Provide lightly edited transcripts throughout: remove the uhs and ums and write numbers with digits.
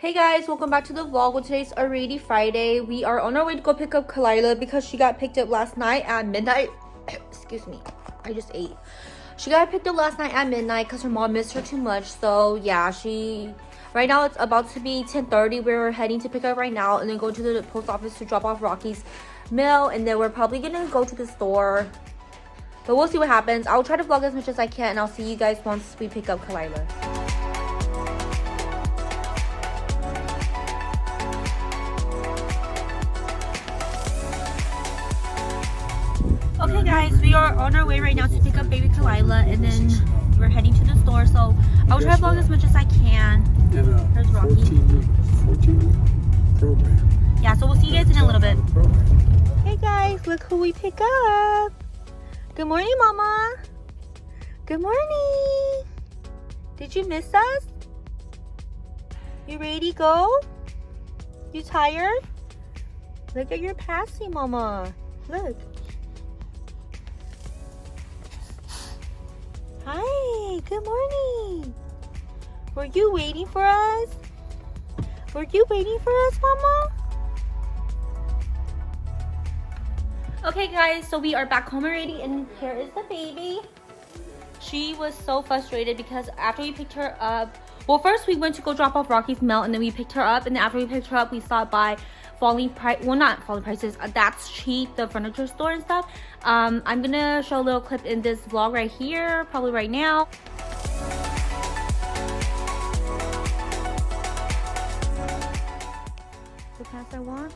Hey guys, welcome back to the vlog. Well, today's already Friday. We are on our way to go pick up Kalila because she got picked up last night at midnight. Excuse me, I just ate. She got picked up last night at midnight because her mom missed her too much. So yeah, right now it's about to be 10:30. We're heading to pick her up right now and then go to the post office to drop off Rocky's mail, and then we're probably gonna go to the store. But we'll see what happens. I'll try to vlog as much as I can, and I'll see you guys once we pick up Kalila. Okay guys, we are on our way right now to pick up baby Kalila, and then we're heading to the store, so I'll try to vlog as much as I can. There's Rocky. 14-week program. Yeah, so we'll see you guys in a little bit. Hey guys, look who we pick up. Good morning, Mama. Good morning. Did you miss us? You ready to go? You tired? Look at your passy, Mama. Look. Hi, good morning. Were you waiting for us? Were you waiting for us, Mama? Okay guys, so we are back home already, and here is the baby. She was so frustrated because after we picked her up, well, first we went to go drop off Rocky's mail, and then we picked her up, and then after we picked her up, we stopped by not falling prices, That's Cheap, the furniture store and stuff. I'm gonna show a little clip in this vlog right here, probably right now. The pants I want.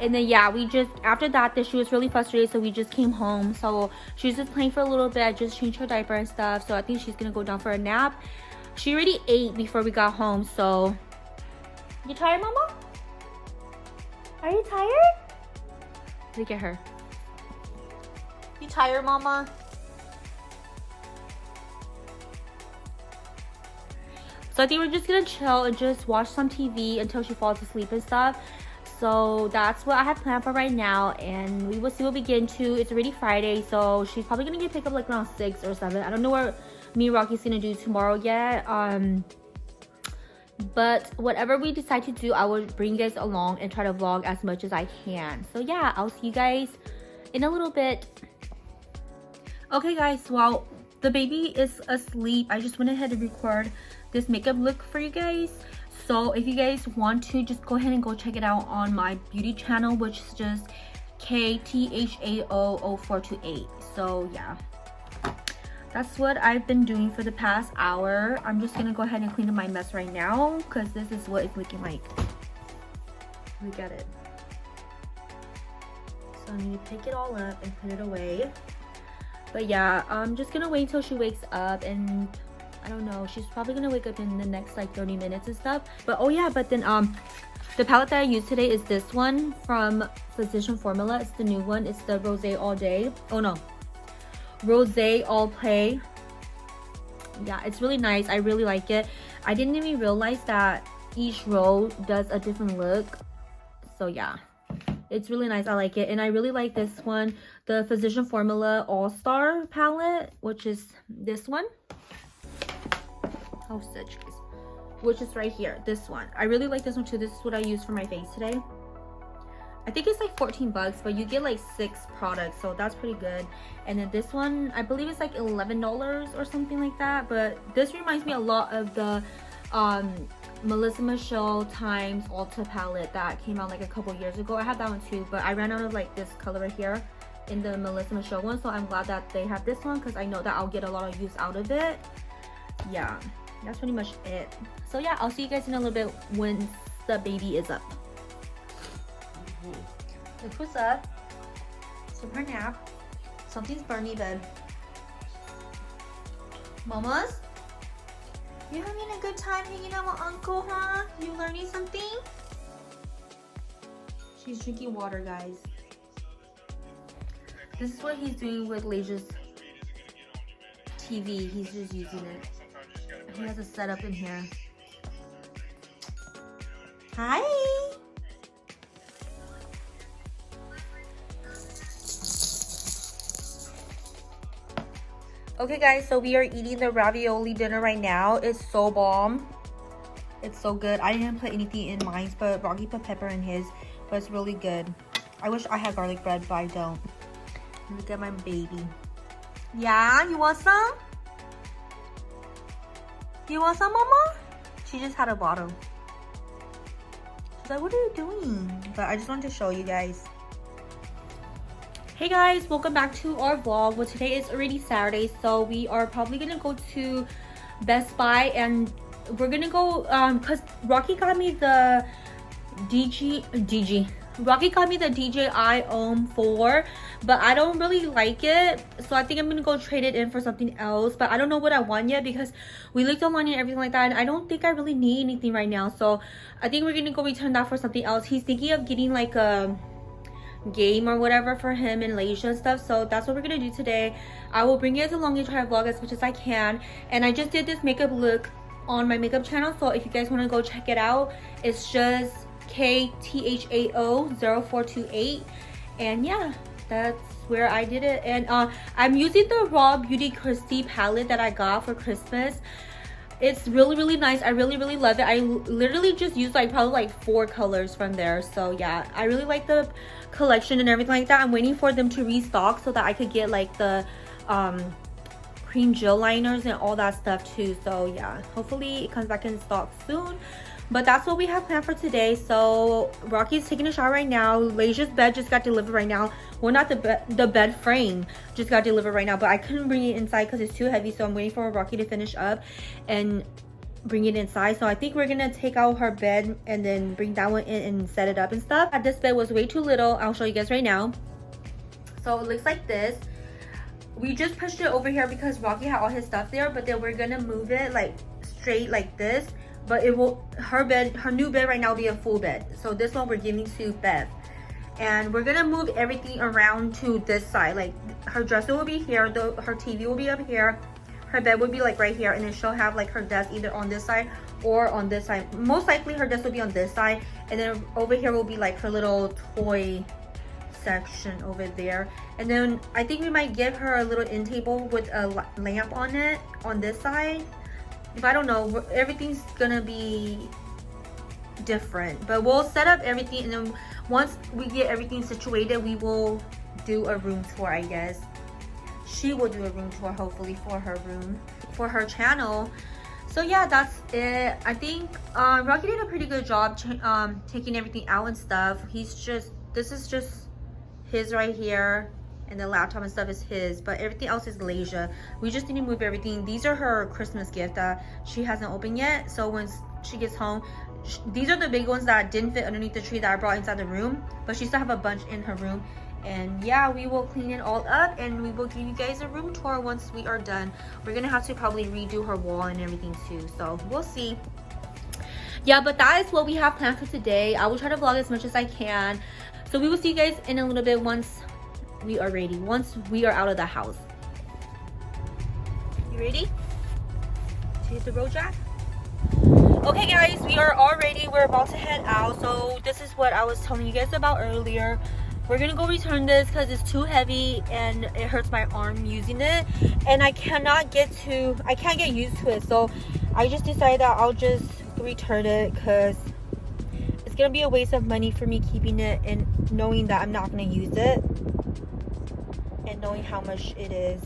And then yeah, after that she was really frustrated, so we just came home. So she was just playing for a little bit. I just changed her diaper and stuff, so I think she's gonna go down for a nap. She already ate before we got home. So you tired, Mama? Are you tired? Look at her. You tired, Mama? So I think we're just gonna chill and just watch some TV until she falls asleep and stuff. So that's what I have planned for right now, and we will see what we get into. It's already Friday, so she's probably gonna get picked up like around 6 or 7. I don't know what me and Rocky's gonna do tomorrow yet. But whatever we decide to do, I will bring you guys along and try to vlog as much as I can. So yeah, I'll see you guys in a little bit. Okay guys, well, the baby is asleep. I just went ahead and record this makeup look for you guys. So if you guys want to, just go ahead and go check it out on my beauty channel, which is just KTHAO0428. So yeah, that's what I've been doing for the past hour. I'm just gonna go ahead and clean up my mess right now, because this is what it's looking like. Look at it. So I need to pick it all up and put it away. But yeah, I'm just gonna wait until she wakes up, and I don't know, she's probably gonna wake up in the next like 30 minutes and stuff. But oh yeah, but then the palette that I used today is this one from Physician Formula. It's the new one. It's the Rosé All Day. Oh no, Rosé All Play. Yeah, it's really nice. I really like it. I didn't even realize that each row does a different look. So yeah, it's really nice. I like it. And I really like this one, the Physician Formula All-Star palette, which is this one. Oh, such guys, which is right here. This one, I really like this one too. This is what I used for my face today. I think it's like 14 bucks, but you get like 6 products, so that's pretty good. And then this one, I believe it's like $11 or something like that. But this reminds me a lot of the Melissa Michelle times Ulta palette that came out like a couple years ago. I had that one too, but I ran out of like this color right here in the Melissa Michelle one, so I'm glad that they have this one, because I know that I'll get a lot of use out of it. Yeah, that's pretty much it. So yeah, I'll see you guys in a little bit when the baby is up. Look who's up. Super nap. Something's burning, bed. Mamas? You having a good time hanging out with Uncle, huh? You learning something? She's drinking water, guys. This is what he's doing with Lasia's TV. He's just using it. He has a setup in here. Hi! Okay guys, so we are eating the ravioli dinner right now. It's so bomb. It's so good. I didn't put anything in mine, but Rocky put pepper in his, but it's really good. I wish I had garlic bread, but I don't. Look at my baby. Yeah, you want some? You want some, Mama? She just had a bottle. She's like, what are you doing? But I just wanted to show you guys. Hey guys, welcome back to our vlog. Well, today is already Saturday, so we are probably gonna go to Best Buy, and we're gonna go because Rocky got me the Rocky got me the DJI Ohm 4, but I don't really like it, so I think I'm gonna go trade it in for something else. But I don't know what I want yet because we looked online and everything like that, and I don't think I really need anything right now, so I think we're gonna go return that for something else. He's thinking of getting like a game or whatever for him in Lasia and stuff, so that's what we're gonna do today. I will bring you guys along and try to vlog as much as I can, and I just did this makeup look on my makeup channel, so if you guys want to go check it out, it's just KTHAO0428, and yeah, that's where I did it. And I'm using the Raw Beauty Christy palette that I got for Christmas. It's really nice. I really love it. I literally just used like probably like 4 colors from there, so yeah, I really like the collection and everything like that. I'm waiting for them to restock so that I could get like the cream gel liners and all that stuff too. So yeah, hopefully it comes back in stock soon. But that's what we have planned for today. So Rocky's taking a shower right now. Lasia's bed just got delivered right now. Well, not the bed frame just got delivered right now, but I couldn't bring it inside because it's too heavy, so I'm waiting for Rocky to finish up and bring it inside. So I think we're gonna take out her bed and then bring that one in and set it up and stuff. This bed was way too little. I'll show you guys right now. So it looks like this. We just pushed it over here because Rocky had all his stuff there, but then we're gonna move it like straight like this. But it will, her new bed right now will be a full bed. So this one we're giving to Beth, and we're gonna move everything around to this side. Like her dresser will be here, her TV will be up here, her bed would be like right here, and then she'll have like her desk either on this side or on this side. Most likely her desk will be on this side, and then over here will be like her little toy section over there. And then I think we might give her a little end table with a lamp on it on this side. If I don't know, everything's gonna be different, but we'll set up everything, and then once we get everything situated, we will do a room tour. I guess she will do a room tour, hopefully, for her room, for her channel. So yeah, that's it. I think Rocky did a pretty good job taking everything out and stuff. This is just his right here, and the laptop and stuff is his, but everything else is Lasia. We just need to move everything. These are her Christmas gift that she hasn't opened yet, so once she gets home, these are the big ones that didn't fit underneath the tree that I brought inside the room, but she still have a bunch in her room. And yeah, we will clean it all up, and we will give you guys a room tour once we are done. We're gonna have to probably redo her wall and everything too, so we'll see. Yeah, but that is what we have planned for today. I will try to vlog as much as I can, so we will see you guys in a little bit once we are ready, once we are out of the house. You ready to hit the road, Jack? Okay guys, we are all ready. We're about to head out. So this is what I was telling you guys about earlier. We're gonna go return this because it's too heavy and it hurts my arm using it, and I can't get used to it. So I just decided that I'll just return it because it's gonna be a waste of money for me keeping it and knowing that I'm not gonna use it, and knowing how much it is.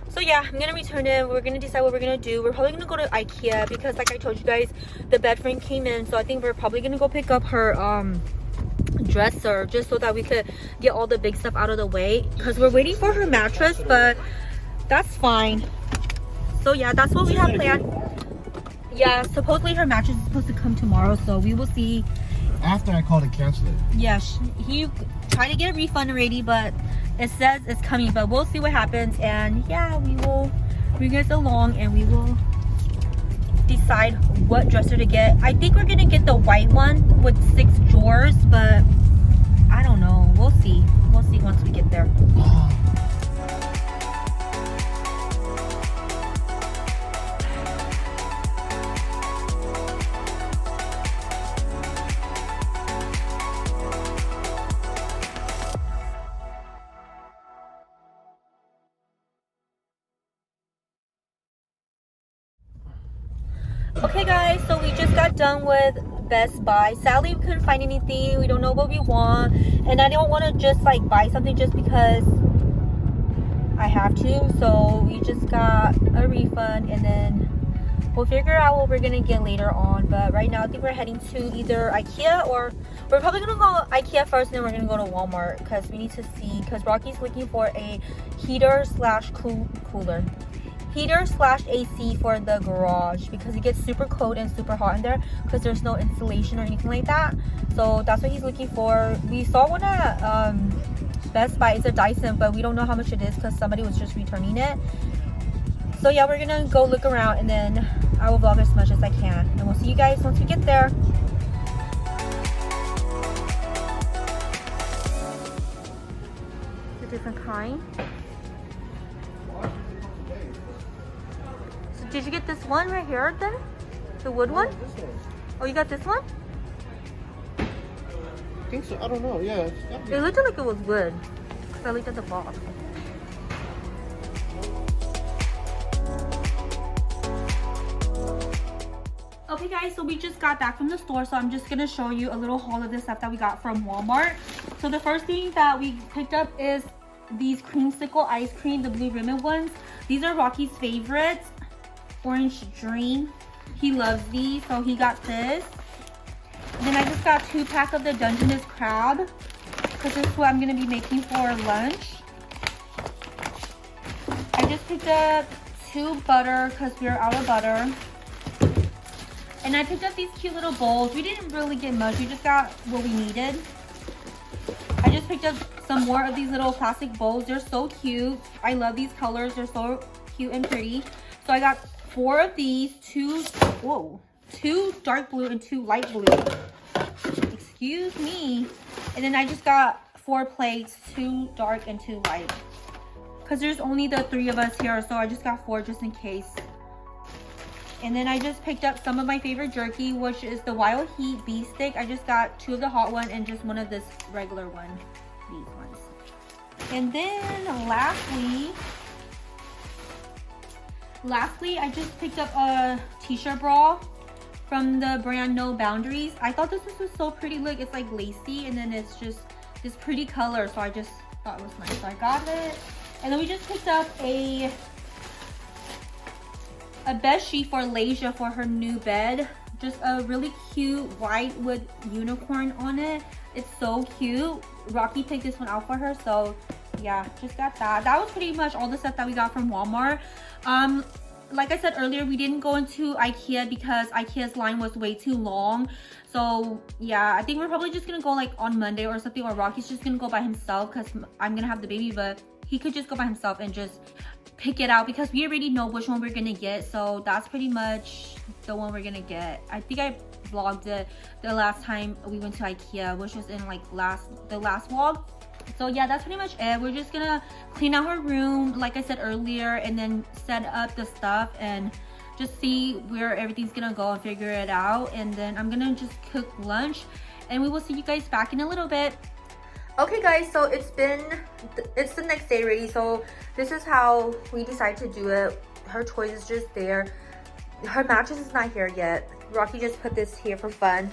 So yeah, I'm gonna return it. We're gonna decide what we're gonna do. We're probably gonna go to IKEA because, like I told you guys, the bed frame came in, so I think we're probably gonna go pick up her dresser just so that we could get all the big stuff out of the way, because we're waiting for her mattress, but that's fine. So yeah, that's what we have planned. Yeah, supposedly her mattress is supposed to come tomorrow, so we will see. After I called and canceled it. Yeah, he tried to get a refund already, but it says it's coming, but we'll see what happens. And yeah, we will bring us along and we will decide what dresser to get. I think we're gonna get the white one with 6 drawers, but I don't know. We'll see. We'll see once we get there. Okay guys, so we just got done with Best Buy. Sadly, we couldn't find anything. We don't know what we want, and I don't want to just like buy something just because I have to. So we just got a refund, and then we'll figure out what we're gonna get later on. But right now I think we're heading to either IKEA, or we're probably gonna go IKEA first, and then we're gonna go to Walmart because we need to see, because Rocky's looking for a heater slash cooler. Heater slash AC for the garage because it gets super cold and super hot in there because there's no insulation or anything like that. So that's what he's looking for. We saw one at Best Buy. It's a Dyson, but we don't know how much it is because somebody was just returning it. So yeah, we're gonna go look around, and then I will vlog as much as I can, and we'll see you guys once we get there. It's a different kind. Did you get this one right here then? The wood one? This one. Oh, you got this one? I think so. I don't know. Yeah. It looked like it was wood. Because I looked at the box. Okay guys, so we just got back from the store, so I'm just going to show you a little haul of the stuff that we got from Walmart. So the first thing that we picked up is these creamsicle ice cream, the blue ribbon ones. These are Rocky's favorites. Orange Dream. He loves these, so he got this. And then I just got 2-pack of the Dungeness crab because this is what I'm going to be making for lunch. I just picked up 2 butter because we're out of butter. And I picked up these cute little bowls. We didn't really get much. We just got what we needed. I just picked up some more of these little plastic bowls. They're so cute. I love these colors. They're so cute and pretty. So I got 4 of these, 2 dark blue and 2 light blue. Excuse me. And then I just got 4 plates, 2 dark and 2 light. Because there's only the 3 of us here, so I just got 4 just in case. And then I just picked up some of my favorite jerky, which is the Wild Heat beef stick. I just got 2 of the hot one and just 1 of this regular one. These ones. And then lastly, I just picked up a t-shirt bra from the brand No Boundaries. I thought this was so pretty. Look, it's like lacy, and then it's just this pretty color, so I just thought it was nice, so I got it. And then we just picked up a bed sheet for Lasia for her new bed. Just a really cute white with unicorn on it. It's so cute. Rocky picked this one out for her, so yeah, just got that. That was pretty much all the stuff that we got from Walmart. Like I said earlier, we didn't go into IKEA because IKEA's line was way too long. So yeah, I think we're probably just gonna go like on Monday or something, or Rocky's just gonna go by himself because I'm gonna have the baby, but he could just go by himself and just pick it out because we already know which one we're gonna get. So that's pretty much the one we're gonna get. I think I vlogged it the last time we went to IKEA, which was in like the last vlog. So yeah, that's pretty much it. We're just gonna clean out her room like I said earlier, and then set up the stuff and just see where everything's gonna go and figure it out. And then I'm gonna just cook lunch, and we will see you guys back in a little bit. Okay guys, so it's the next day already, so this is how we decided to do it. Her toys is just there. Her mattress is not here yet. Rocky just put this here for fun,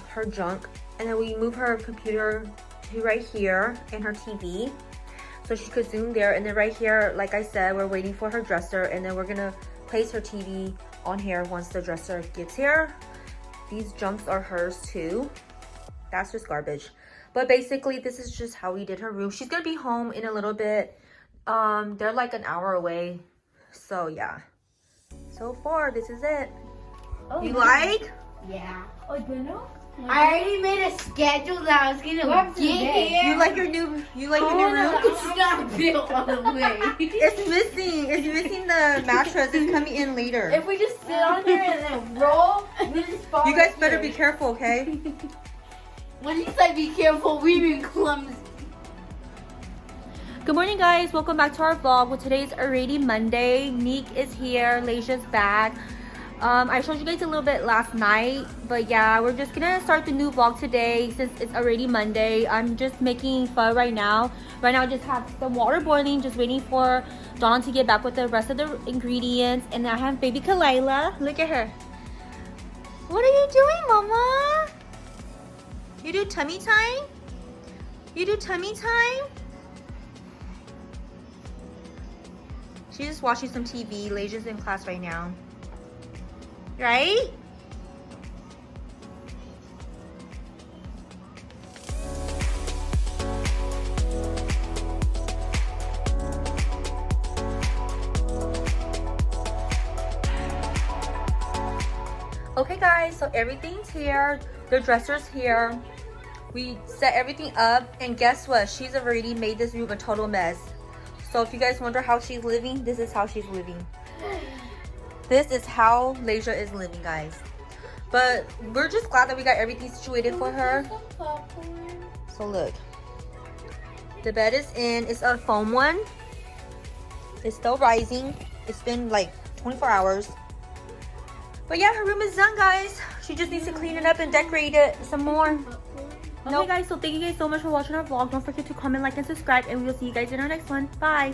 her junk. And then we move her computer to right here and her TV so she could zoom there. And then right here, like I said, we're waiting for her dresser, and then we're gonna place her TV on here once the dresser gets here. These jumps are hers too. That's just garbage. But basically, this is just how we did her room. She's gonna be home in a little bit. They're like an hour away. So yeah. So far, this is it. Oh, you nice. like? Yeah. Oh, bueno? I already made a schedule that I was gonna get here. You like your new room? It's not built all the way. It's missing the mattress. It's coming in later. If we just sit on here and then roll, we just fall. You guys better be careful, okay? When you say be careful, we be clumsy. Good morning, guys. Welcome back to our vlog. Well, today's already Monday. Neek is here. Lasia's back. I showed you guys a little bit last night, but yeah, we're just gonna start the new vlog today since it's already Monday. I'm just making pho right now. Right now, I just have the water boiling, just waiting for Dawn to get back with the rest of the ingredients. And I have baby Kalila. Look at her. What are you doing, Mama? You do tummy time? You do tummy time? She's just watching some TV. Lasia's in class right now. Right? Okay guys, so everything's here. The dresser's here. We set everything up, and guess what? She's already made this room a total mess. So if you guys wonder how she's living, this is how she's living. This is how Lasia is living, guys. But we're just glad that we got everything situated for her. So look, the bed is in. It's a foam one. It's still rising. It's been like 24 hours. But yeah, her room is done, guys. She just needs to clean it up and decorate it some more. Okay guys, so thank you guys so much for watching our vlog. Don't forget to comment, like, and subscribe, and we will see you guys in our next one. Bye.